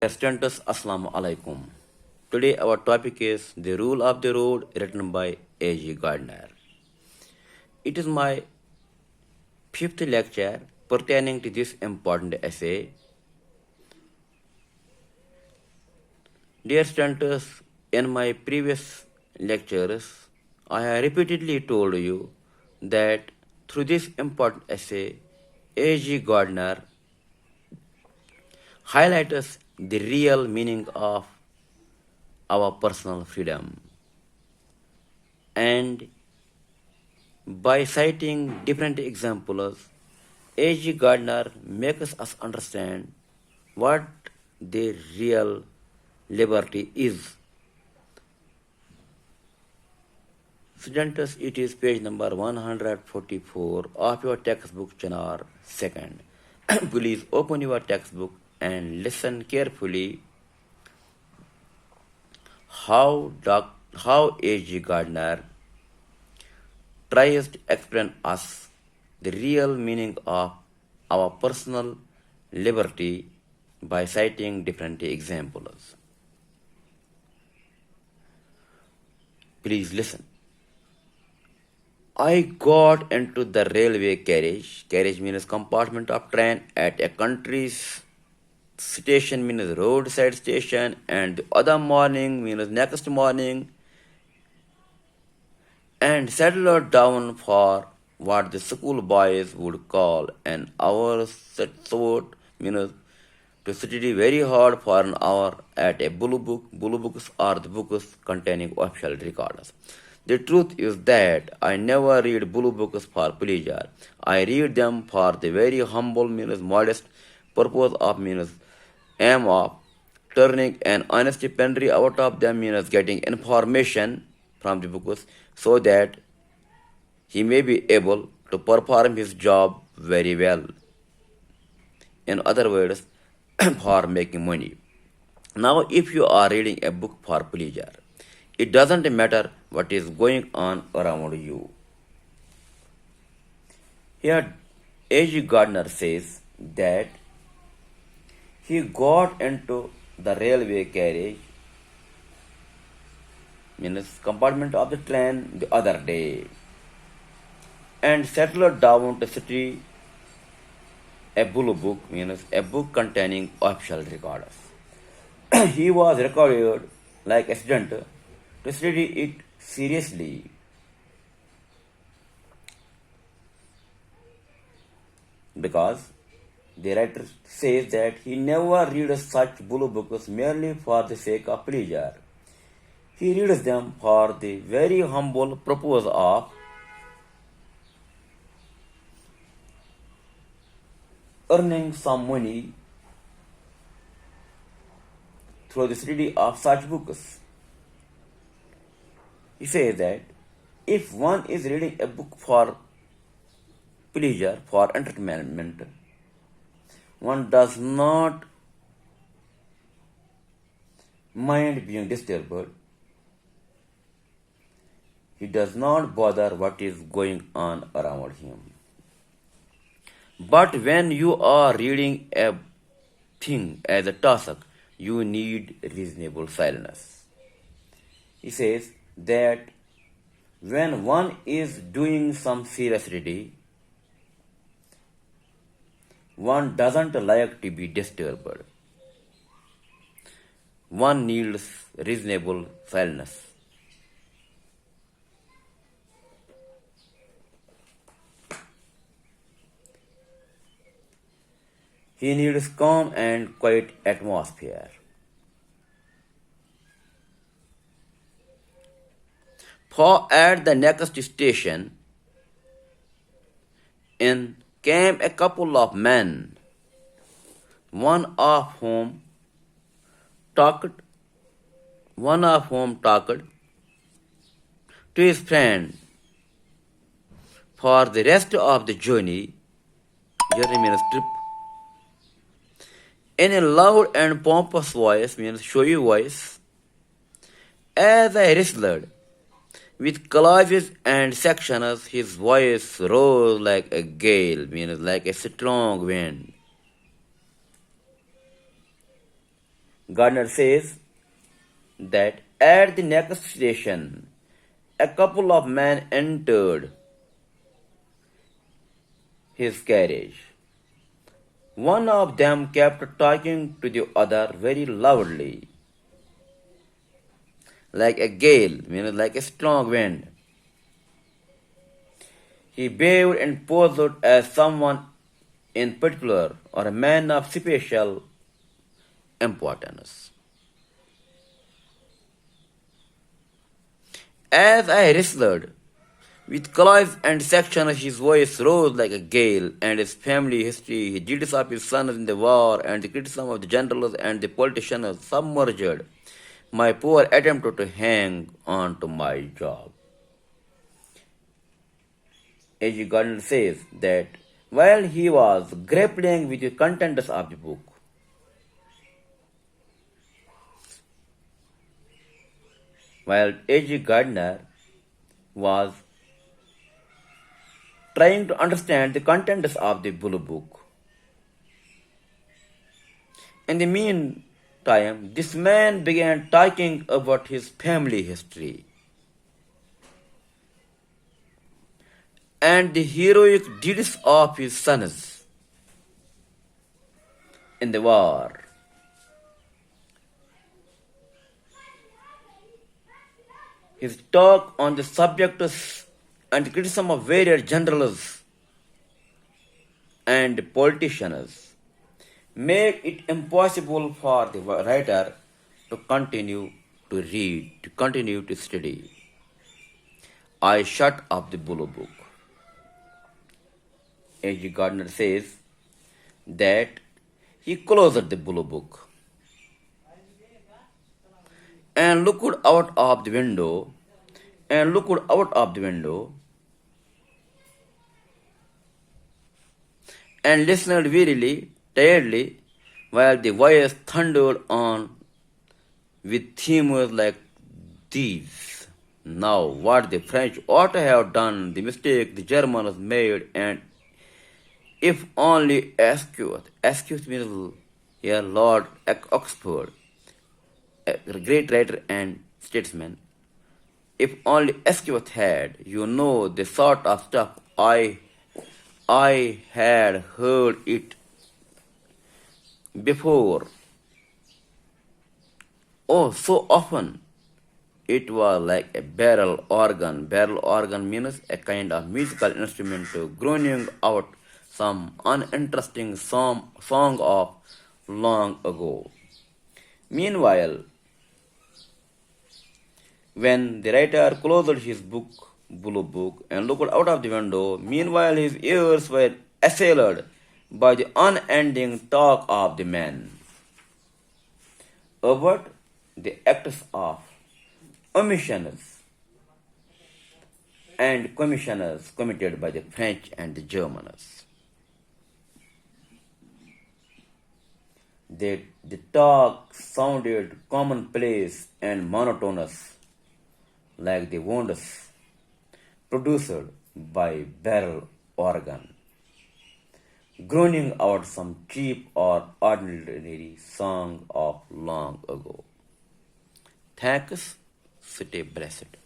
Students, Assalamu alaikum. Today our topic is The Rule of the Road, written by A.G. Gardiner. It is my fifth lecture pertaining to this important essay. Dear students, in my previous lectures, I have repeatedly told you that through this important essay, A.G. Gardner highlights the real meaning of our personal freedom. And by citing different examples, A.G. Gardner makes us understand what the real liberty is. Students, it is page number 144 of your textbook, Chanar 2nd. Please open your textbook and listen carefully how A.G. Gardner tries to explain us the real meaning of our personal liberty by citing different examples. Please listen. I got into the railway carriage. Carriage means compartment of train at a country's station means roadside station, and the other morning means next morning, and settled down for what the school boys would call an hour short, means to study very hard for an hour at a blue book. Blue books are the books containing official records. The truth is that I never read blue books for pleasure. I read them for the very humble means modest purpose of means aim of turning an honest penny out of them means getting information from the books so that he may be able to perform his job very well. In other words, for making money. Now, if you are reading a book for pleasure, it doesn't matter what is going on around you. Here, A.G. Gardner says that he got into the railway carriage, means compartment of the train, the other day, and settled down to study a blue book, means a book containing official records. He was required, like a student, to study it seriously. Because the writer says that he never reads such blue books merely for the sake of pleasure. He reads them for the very humble purpose of earning some money through the study of such books. He says that if one is reading a book for pleasure, for entertainment, one does not mind being disturbed. He does not bother what is going on around him. But when you are reading a thing as a task, you need reasonable silence. He says that when one is doing some serious reading, one doesn't like to be disturbed. One needs reasonable silence. He needs calm and quiet atmosphere. For at the next station in came a couple of men, one of whom talked to his friend for the rest of the journey means trip, in a loud and pompous voice, means showy voice, as I wrestled with clauses and sections, his voice rose like a gale, means like a strong wind. Gardiner says that at the next station, a couple of men entered his carriage. One of them kept talking to the other very loudly, like a gale, like a strong wind. He behaved and posed as someone in particular or a man of special importance. As I wrestled with clause and sections, his voice rose like a gale, and his family history, his duties of his sons in the war, and the criticism of the generals and the politicians submerged my poor attempt to hang on to my job. A.G. Gardiner says that while he was grappling with the contents of the book, while A.G. Gardiner was trying to understand the contents of the Blue Book. In the meantime, this man began talking about his family history and the heroic deeds of his sons in the war. His talk on the subject and criticism of various generals and politicians made it impossible for the writer to continue to read, to continue to study. I shut up the Blue Book. A.G. Gardiner says that he closed the Blue Book and looked out of the window and listened wearily, tiredly, while the voice thundered on with themes like these. Now, what the French ought to have done, the mistake the Germans made, and if only Asquith means here Lord Oxford, a great writer and statesman, if only Asquith had, the sort of stuff I had heard it before. Oh, so often. It was like a barrel organ. Barrel organ means a kind of musical instrument groaning out some uninteresting song of long ago. Meanwhile, when the writer closed his Blue Book, and looked out of the window, meanwhile his ears were assailed by the unending talk of the men about the acts of omissions and commissions committed by the French and the Germans. The talk sounded commonplace and monotonous, like the wounds produced by barrel organ, groaning out some cheap or ordinary song of long ago. Thanks, stay blessed.